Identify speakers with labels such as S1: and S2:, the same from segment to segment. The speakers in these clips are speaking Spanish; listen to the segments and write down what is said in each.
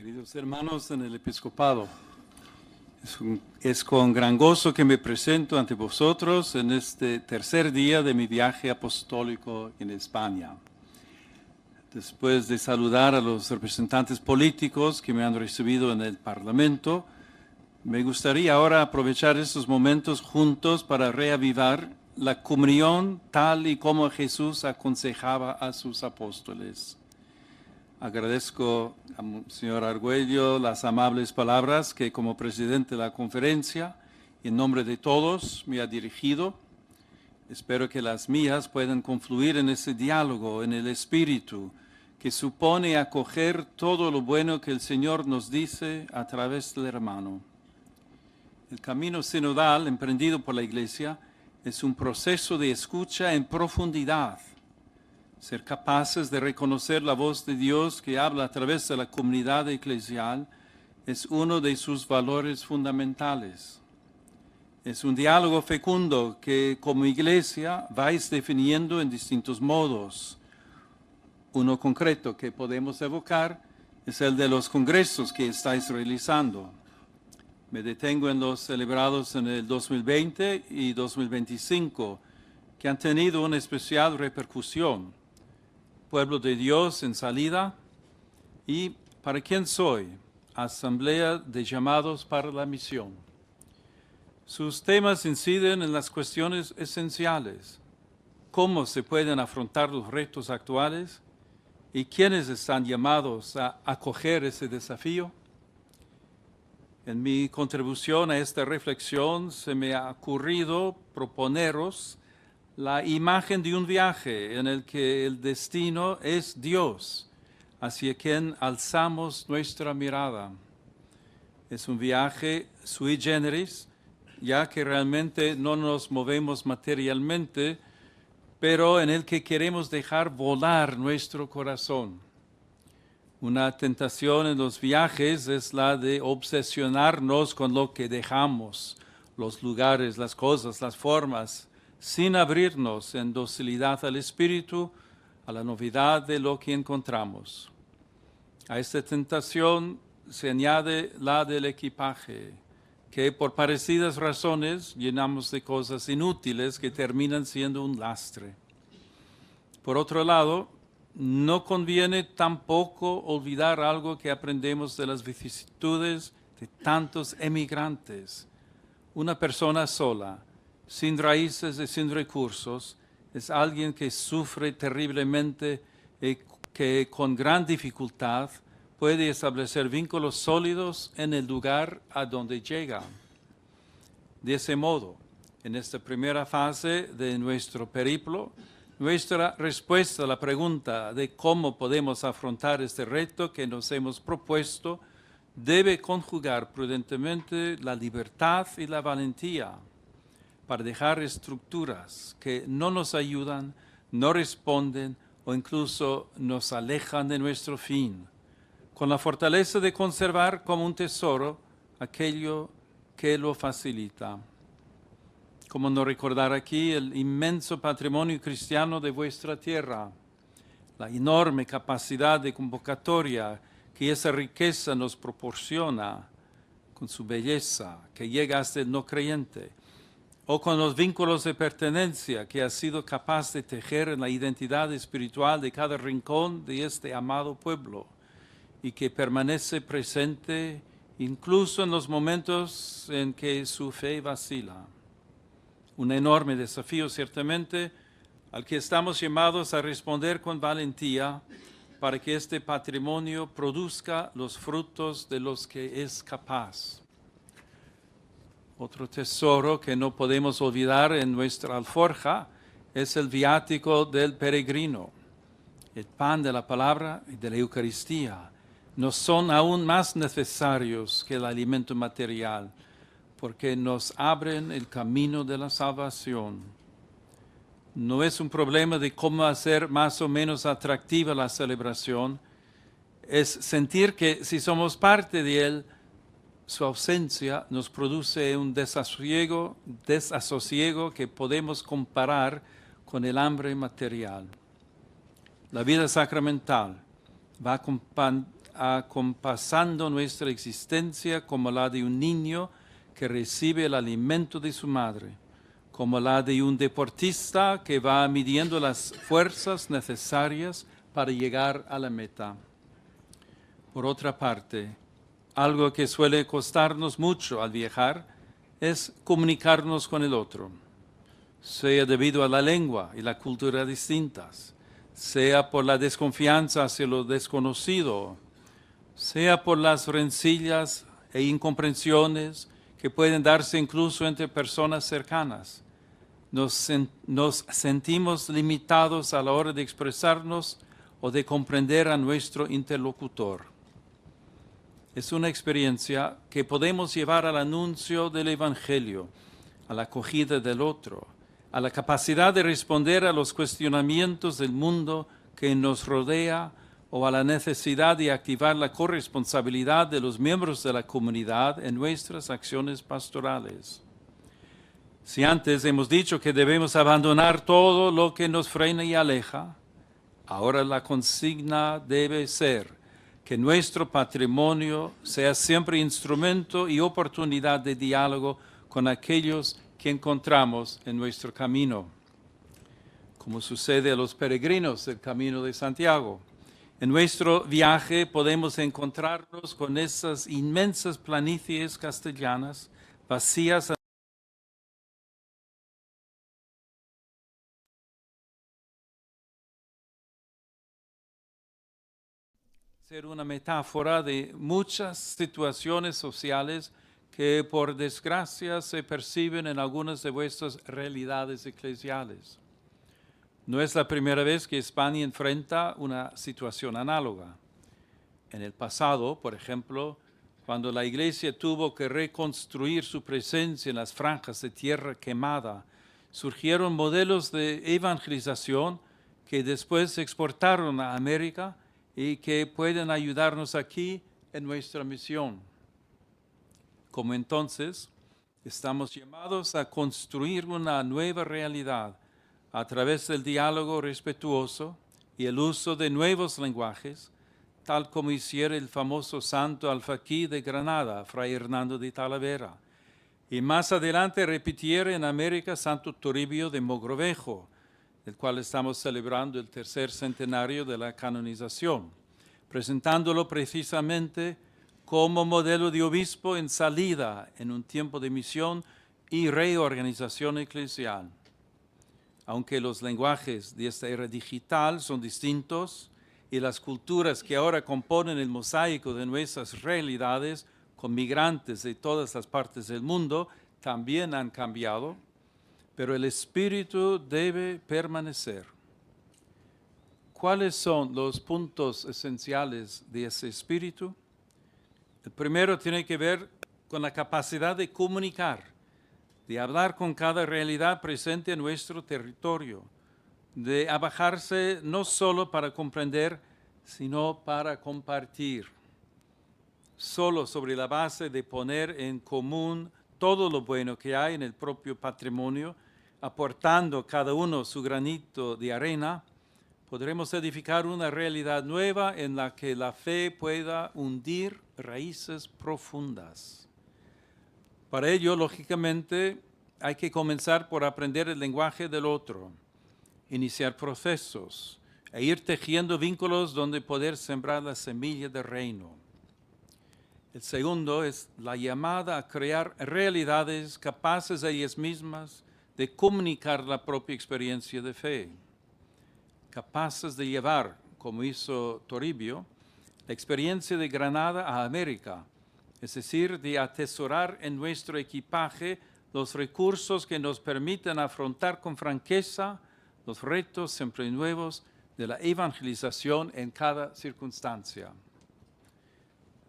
S1: Queridos hermanos en el episcopado, es con gran gozo que me presento ante vosotros en este tercer día de mi viaje apostólico en España. Después de saludar a los representantes políticos que me han recibido en el Parlamento, me gustaría ahora aprovechar estos momentos juntos para reavivar la comunión tal y como Jesús aconsejaba a sus apóstoles. Agradezco al señor Argüello las amables palabras que como presidente de la conferencia, en nombre de todos, me ha dirigido. Espero que las mías puedan confluir en ese diálogo, en el espíritu, que supone acoger todo lo bueno que el Señor nos dice a través del hermano. El camino sinodal emprendido por la Iglesia es un proceso de escucha en profundidad. Ser capaces de reconocer la voz de Dios que habla a través de la comunidad eclesial es uno de sus valores fundamentales. Es un diálogo fecundo que como Iglesia vais definiendo en distintos modos. Uno concreto que podemos evocar es el de los congresos que estáis realizando. Me detengo en los celebrados en el 2020 y 2025, que han tenido una especial repercusión. Pueblo de Dios en salida y ¿para quién soy? Asamblea de llamados para la misión. Sus temas inciden en las cuestiones esenciales. ¿Cómo se pueden afrontar los retos actuales? ¿Y quiénes están llamados a acoger ese desafío? En mi contribución a esta reflexión se me ha ocurrido proponeros la imagen de un viaje en el que el destino es Dios, hacia quien alzamos nuestra mirada. Es un viaje sui generis, ya que realmente no nos movemos materialmente, pero en el que queremos dejar volar nuestro corazón. Una tentación en los viajes es la de obsesionarnos con lo que dejamos, los lugares, las cosas, las formas, sin abrirnos en docilidad al Espíritu, a la novedad de lo que encontramos. A esta tentación se añade la del equipaje, que por parecidas razones llenamos de cosas inútiles que terminan siendo un lastre. Por otro lado, no conviene tampoco olvidar algo que aprendemos de las vicisitudes de tantos emigrantes. Una persona sola, sin raíces y sin recursos, es alguien que sufre terriblemente y que con gran dificultad puede establecer vínculos sólidos en el lugar a donde llega. De ese modo, en esta primera fase de nuestro periplo, nuestra respuesta a la pregunta de cómo podemos afrontar este reto que nos hemos propuesto debe conjugar prudentemente la libertad y la valentía para dejar estructuras que no nos ayudan, no responden o incluso nos alejan de nuestro fin, con la fortaleza de conservar como un tesoro aquello que lo facilita. Como no recordar aquí el inmenso patrimonio cristiano de vuestra tierra, la enorme capacidad de convocatoria que esa riqueza nos proporciona con su belleza, que llega hasta el no creyente, o con los vínculos de pertenencia que ha sido capaz de tejer en la identidad espiritual de cada rincón de este amado pueblo y que permanece presente incluso en los momentos en que su fe vacila. Un enorme desafío ciertamente al que estamos llamados a responder con valentía para que este patrimonio produzca los frutos de los que es capaz. Otro tesoro que no podemos olvidar en nuestra alforja es el viático del peregrino. El pan de la palabra y de la Eucaristía nos son aún más necesarios que el alimento material, porque nos abren el camino de la salvación. No es un problema de cómo hacer más o menos atractiva la celebración, es sentir que si somos parte de él, su ausencia nos produce un desasosiego que podemos comparar con el hambre material. La vida sacramental va acompasando nuestra existencia como la de un niño que recibe el alimento de su madre, como la de un deportista que va midiendo las fuerzas necesarias para llegar a la meta. Por otra parte, algo que suele costarnos mucho al viajar es comunicarnos con el otro, sea debido a la lengua y la cultura distintas, sea por la desconfianza hacia lo desconocido, sea por las rencillas e incomprensiones que pueden darse incluso entre personas cercanas. Nos sentimos limitados a la hora de expresarnos o de comprender a nuestro interlocutor. Es una experiencia que podemos llevar al anuncio del Evangelio, a la acogida del otro, a la capacidad de responder a los cuestionamientos del mundo que nos rodea o a la necesidad de activar la corresponsabilidad de los miembros de la comunidad en nuestras acciones pastorales. Si antes hemos dicho que debemos abandonar todo lo que nos frena y aleja, ahora la consigna debe ser que nuestro patrimonio sea siempre instrumento y oportunidad de diálogo con aquellos que encontramos en nuestro camino, como sucede a los peregrinos del Camino de Santiago. En nuestro viaje podemos encontrarnos con esas inmensas planicies castellanas, vacías ser una metáfora de muchas situaciones sociales que por desgracia se perciben en algunas de vuestras realidades eclesiales. No es la primera vez que España enfrenta una situación análoga. En el pasado, por ejemplo, cuando la Iglesia tuvo que reconstruir su presencia en las franjas de tierra quemada, surgieron modelos de evangelización que después se exportaron a América y que pueden ayudarnos aquí en nuestra misión. Como entonces, estamos llamados a construir una nueva realidad a través del diálogo respetuoso y el uso de nuevos lenguajes, tal como hiciera el famoso santo alfaquí de Granada, Fray Hernando de Talavera, y más adelante repitiera en América Santo Toribio de Mogrovejo, del cual estamos celebrando el tercer centenario de la canonización, presentándolo precisamente como modelo de obispo en salida en un tiempo de misión y reorganización eclesial. Aunque los lenguajes de esta era digital son distintos y las culturas que ahora componen el mosaico de nuestras realidades con migrantes de todas las partes del mundo también han cambiado, pero el espíritu debe permanecer. ¿Cuáles son los puntos esenciales de ese espíritu? El primero tiene que ver con la capacidad de comunicar, de hablar con cada realidad presente en nuestro territorio, de abajarse no solo para comprender, sino para compartir. Solo sobre la base de poner en común todo lo bueno que hay en el propio patrimonio, aportando cada uno su granito de arena, podremos edificar una realidad nueva en la que la fe pueda hundir raíces profundas. Para ello, lógicamente, hay que comenzar por aprender el lenguaje del otro, iniciar procesos e ir tejiendo vínculos donde poder sembrar la semilla del reino. El segundo es la llamada a crear realidades capaces de ellas mismas de comunicar la propia experiencia de fe, capaces de llevar, como hizo Toribio, la experiencia de Granada a América, es decir, de atesorar en nuestro equipaje los recursos que nos permiten afrontar con franqueza los retos siempre nuevos de la evangelización en cada circunstancia.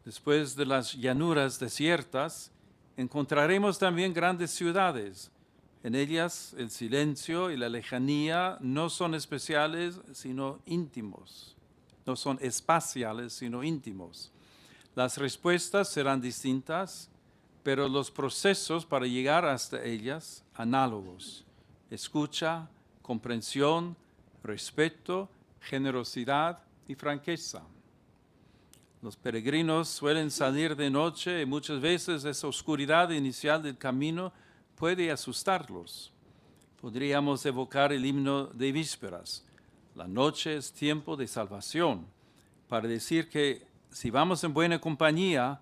S1: Después de las llanuras desiertas, encontraremos también grandes ciudades. En ellas el silencio y la lejanía no son especiales, sino íntimos. No son espaciales, sino íntimos. Las respuestas serán distintas, pero los procesos para llegar hasta ellas, análogos. Escucha, comprensión, respeto, generosidad y franqueza. Los peregrinos suelen salir de noche y muchas veces esa oscuridad inicial del camino puede asustarlos. Podríamos evocar el himno de vísperas. La noche es tiempo de salvación, para decir que si vamos en buena compañía,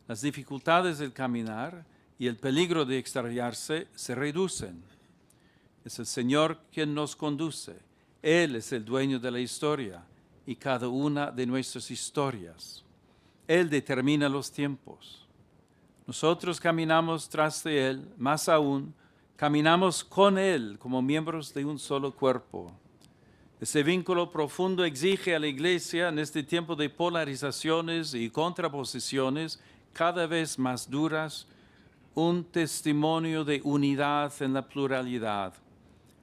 S1: las dificultades del caminar y el peligro de extraviarse se reducen. Es el Señor quien nos conduce. Él es el dueño de la historia y cada una de nuestras historias. Él determina los tiempos. Nosotros caminamos tras de Él, más aún, caminamos con Él como miembros de un solo cuerpo. Ese vínculo profundo exige a la Iglesia en este tiempo de polarizaciones y contraposiciones cada vez más duras, un testimonio de unidad en la pluralidad,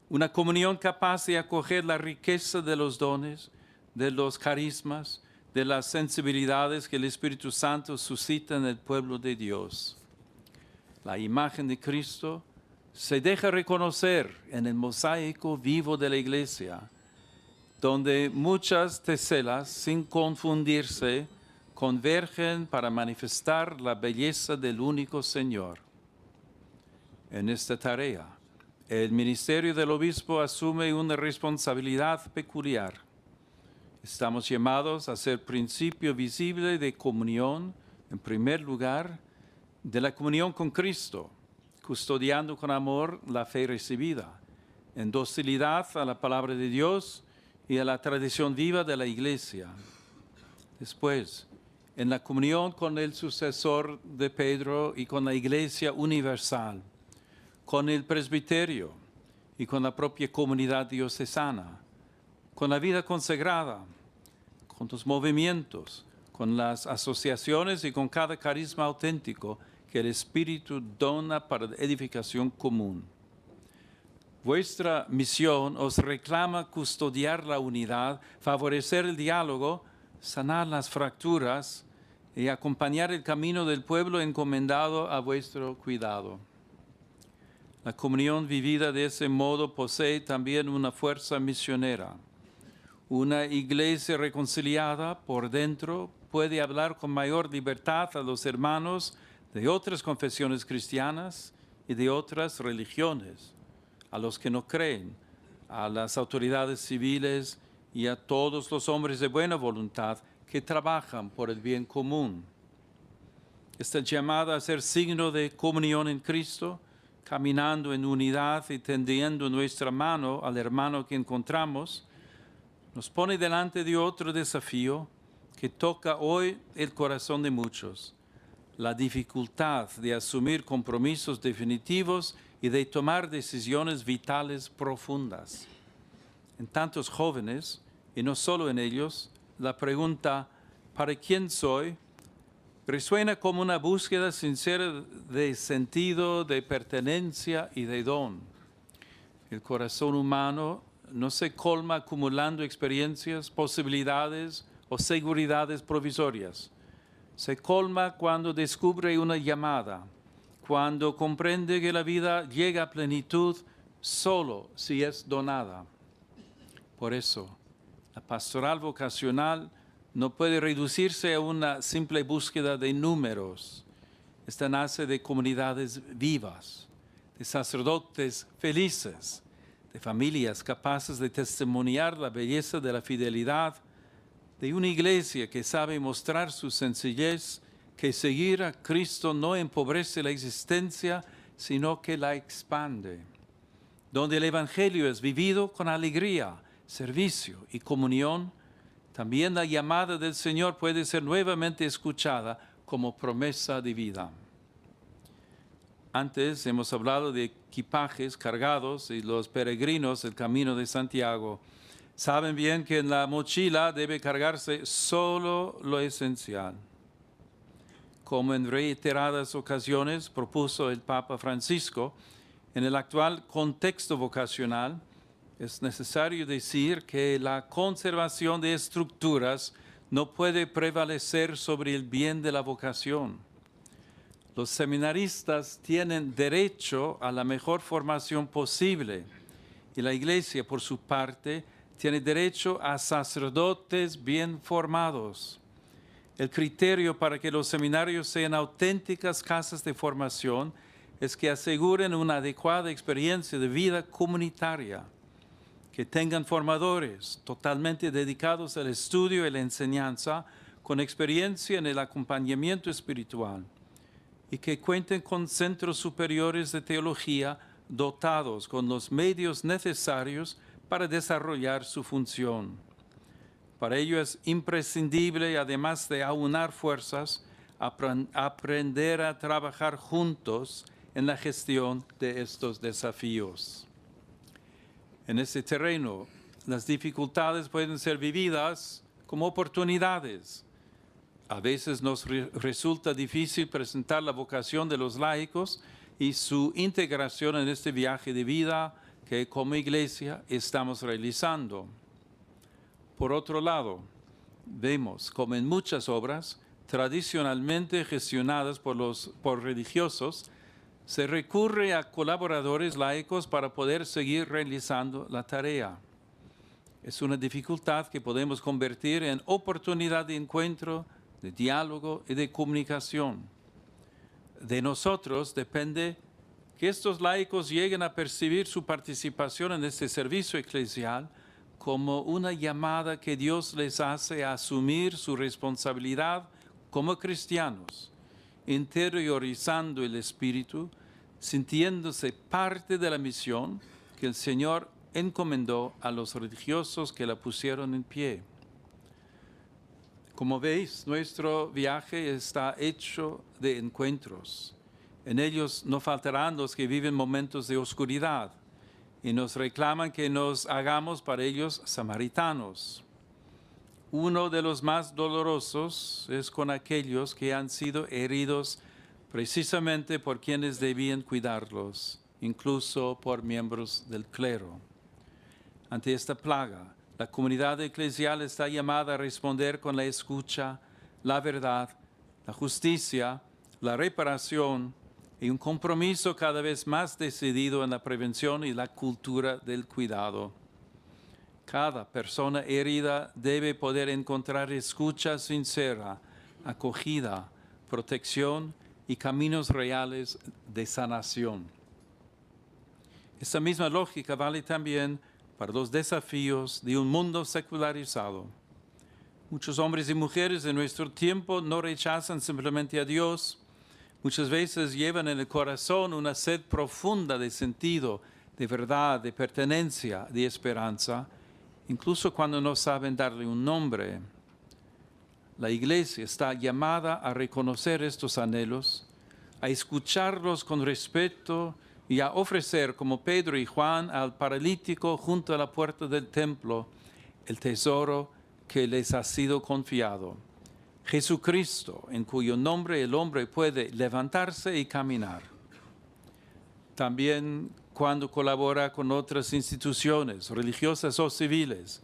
S1: una comunión capaz de acoger la riqueza de los dones, de los carismas, de las sensibilidades que el Espíritu Santo suscita en el pueblo de Dios. La imagen de Cristo se deja reconocer en el mosaico vivo de la Iglesia, donde muchas teselas, sin confundirse, convergen para manifestar la belleza del único Señor. En esta tarea, el ministerio del obispo asume una responsabilidad peculiar. Estamos llamados a ser principio visible de comunión, en primer lugar, de la comunión con Cristo, custodiando con amor la fe recibida, en docilidad a la palabra de Dios y a la tradición viva de la Iglesia. Después, en la comunión con el sucesor de Pedro y con la Iglesia universal, con el presbiterio y con la propia comunidad diocesana, con la vida consagrada, con los movimientos, con las asociaciones y con cada carisma auténtico que el Espíritu dona para la edificación común. Vuestra misión os reclama custodiar la unidad, favorecer el diálogo, sanar las fracturas y acompañar el camino del pueblo encomendado a vuestro cuidado. La comunión vivida de ese modo posee también una fuerza misionera. Una iglesia reconciliada por dentro puede hablar con mayor libertad a los hermanos de otras confesiones cristianas y de otras religiones, a los que no creen, a las autoridades civiles y a todos los hombres de buena voluntad que trabajan por el bien común. Esta llamada a ser signo de comunión en Cristo, caminando en unidad y tendiendo nuestra mano al hermano que encontramos, nos pone delante de otro desafío que toca hoy el corazón de muchos: la dificultad de asumir compromisos definitivos y de tomar decisiones vitales profundas. En tantos jóvenes, y no solo en ellos, la pregunta ¿para quién soy? Resuena como una búsqueda sincera de sentido, de pertenencia y de don. El corazón humano no se colma acumulando experiencias, posibilidades o seguridades provisorias. Se colma cuando descubre una llamada, cuando comprende que la vida llega a plenitud solo si es donada. Por eso, la pastoral vocacional no puede reducirse a una simple búsqueda de números. Esta nace de comunidades vivas, de sacerdotes felices, de familias capaces de testimoniar la belleza de la fidelidad, de una iglesia que sabe mostrar su sencillez, que seguir a Cristo no empobrece la existencia, sino que la expande, donde el Evangelio es vivido con alegría, servicio y comunión. También la llamada del Señor puede ser nuevamente escuchada como promesa de vida. Antes hemos hablado de equipajes cargados y los peregrinos del Camino de Santiago saben bien que en la mochila debe cargarse solo lo esencial. Como en reiteradas ocasiones propuso el Papa Francisco, en el actual contexto vocacional, es necesario decir que la conservación de estructuras no puede prevalecer sobre el bien de la vocación. Los seminaristas tienen derecho a la mejor formación posible y la Iglesia, por su parte, tiene derecho a sacerdotes bien formados. El criterio para que los seminarios sean auténticas casas de formación es que aseguren una adecuada experiencia de vida comunitaria, que tengan formadores totalmente dedicados al estudio y la enseñanza, con experiencia en el acompañamiento espiritual, y que cuenten con centros superiores de teología dotados con los medios necesarios para desarrollar su función. Para ello es imprescindible, además de aunar fuerzas, aprender a trabajar juntos en la gestión de estos desafíos. En este terreno, las dificultades pueden ser vividas como oportunidades. A veces nos resulta difícil presentar la vocación de los laicos y su integración en este viaje de vida que como iglesia estamos realizando. Por otro lado, vemos como en muchas obras tradicionalmente gestionadas por religiosos, se recurre a colaboradores laicos para poder seguir realizando la tarea. Es una dificultad que podemos convertir en oportunidad de encuentro, de diálogo y de comunicación. De nosotros depende que estos laicos lleguen a percibir su participación en este servicio eclesial como una llamada que Dios les hace a asumir su responsabilidad como cristianos, interiorizando el espíritu, sintiéndose parte de la misión que el Señor encomendó a los religiosos que la pusieron en pie. Como veis, nuestro viaje está hecho de encuentros. En ellos no faltarán los que viven momentos de oscuridad y nos reclaman que nos hagamos para ellos samaritanos. Uno de los más dolorosos es con aquellos que han sido heridos precisamente por quienes debían cuidarlos, incluso por miembros del clero. Ante esta plaga, la comunidad eclesial está llamada a responder con la escucha, la verdad, la justicia, la reparación y un compromiso cada vez más decidido en la prevención y la cultura del cuidado. Cada persona herida debe poder encontrar escucha sincera, acogida, protección y caminos reales de sanación. Esta misma lógica vale también para los desafíos de un mundo secularizado. Muchos hombres y mujeres de nuestro tiempo no rechazan simplemente a Dios. Muchas veces llevan en el corazón una sed profunda de sentido, de verdad, de pertenencia, de esperanza, incluso cuando no saben darle un nombre. La Iglesia está llamada a reconocer estos anhelos, a escucharlos con respeto y a ofrecer, como Pedro y Juan, al paralítico junto a la puerta del templo, el tesoro que les ha sido confiado. Jesucristo, en cuyo nombre el hombre puede levantarse y caminar. También cuando colabora con otras instituciones religiosas o civiles,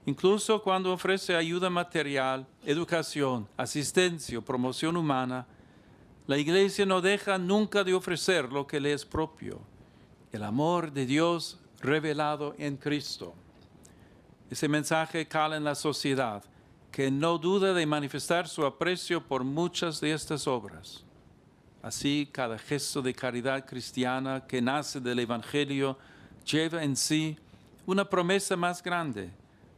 S1: incluso cuando ofrece ayuda material, educación, asistencia o promoción humana, la Iglesia no deja nunca de ofrecer lo que le es propio, el amor de Dios revelado en Cristo. Ese mensaje cala en la sociedad, que no duda de manifestar su aprecio por muchas de estas obras. Así, cada gesto de caridad cristiana que nace del Evangelio lleva en sí una promesa más grande: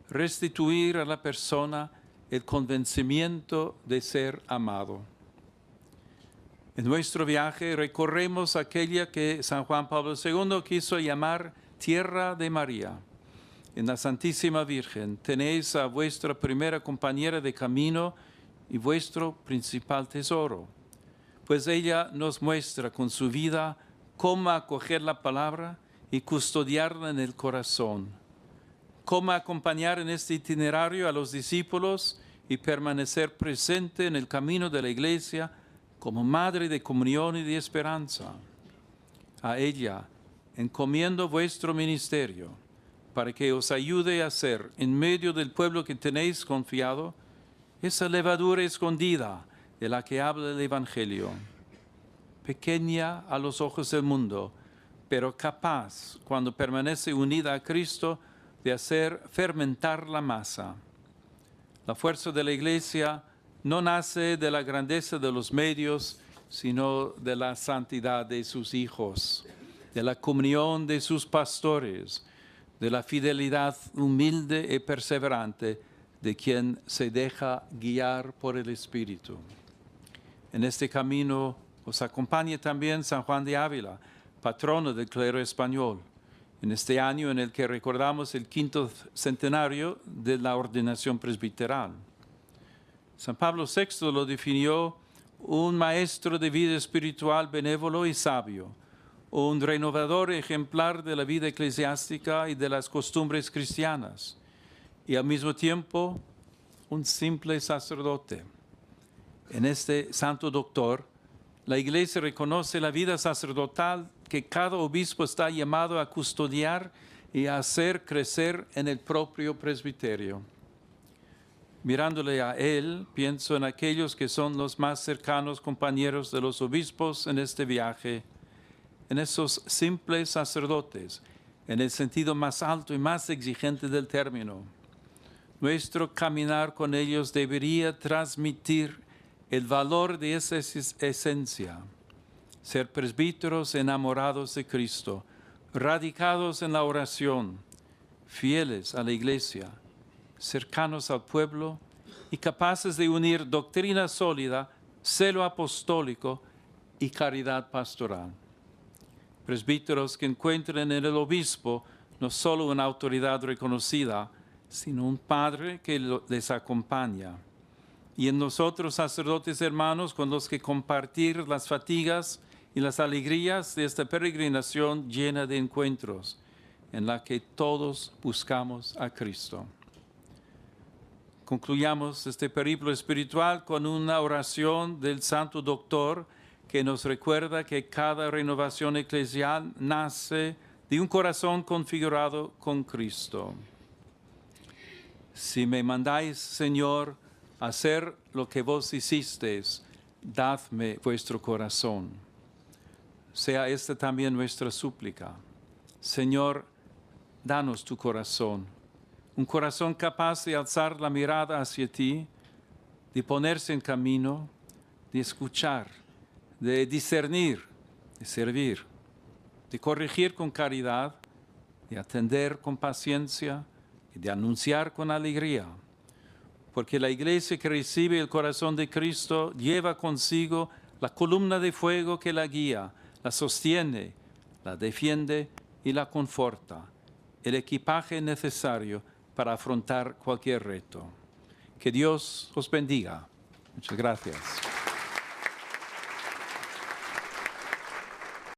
S1: restituir a la persona el convencimiento de ser amado. En nuestro viaje recorremos aquella que San Juan Pablo II quiso llamar Tierra de María. En la Santísima Virgen tenéis a vuestra primera compañera de camino y vuestro principal tesoro, pues ella nos muestra con su vida cómo acoger la palabra y custodiarla en el corazón, cómo acompañar en este itinerario a los discípulos y permanecer presente en el camino de la Iglesia como madre de comunión y de esperanza. A ella encomiendo vuestro ministerio, para que os ayude a ser, en medio del pueblo que tenéis confiado, esa levadura escondida de la que habla el Evangelio, pequeña a los ojos del mundo, pero capaz, cuando permanece unida a Cristo, de hacer fermentar la masa. La fuerza de la Iglesia no nace de la grandeza de los medios, sino de la santidad de sus hijos, de la comunión de sus pastores, de la fidelidad humilde y perseverante de quien se deja guiar por el Espíritu. En este camino os acompaña también San Juan de Ávila, patrono del clero español, en este año en el que recordamos el 5º centenario de la ordenación presbiteral. San Pablo VI lo definió un maestro de vida espiritual benévolo y sabio, un renovador ejemplar de la vida eclesiástica y de las costumbres cristianas, y al mismo tiempo un simple sacerdote. En este santo doctor, la Iglesia reconoce la vida sacerdotal que cada obispo está llamado a custodiar y a hacer crecer en el propio presbiterio. Mirándole a él, pienso en aquellos que son los más cercanos compañeros de los obispos en este viaje, en esos simples sacerdotes, en el sentido más alto y más exigente del término. Nuestro caminar con ellos debería transmitir el valor de esa esencia, ser presbíteros enamorados de Cristo, radicados en la oración, fieles a la Iglesia, cercanos al pueblo y capaces de unir doctrina sólida, celo apostólico y caridad pastoral. Presbíteros que encuentren en el obispo no solo una autoridad reconocida, sino un padre que les acompaña. Y en nosotros, sacerdotes hermanos, con los que compartir las fatigas y las alegrías de esta peregrinación llena de encuentros, en la que todos buscamos a Cristo. Concluyamos este periplo espiritual con una oración del Santo Doctor que nos recuerda que cada renovación eclesial nace de un corazón configurado con Cristo. Si me mandáis, Señor, a hacer lo que vos hicisteis, dadme vuestro corazón. Sea esta también nuestra súplica. Señor, danos tu corazón. Un corazón capaz de alzar la mirada hacia ti, de ponerse en camino, de escuchar, de discernir, de servir, de corregir con caridad, de atender con paciencia y de anunciar con alegría. Porque la Iglesia que recibe el corazón de Cristo lleva consigo la columna de fuego que la guía, la sostiene, la defiende y la conforta, el equipaje necesario para afrontar cualquier reto. Que Dios os bendiga. Muchas gracias.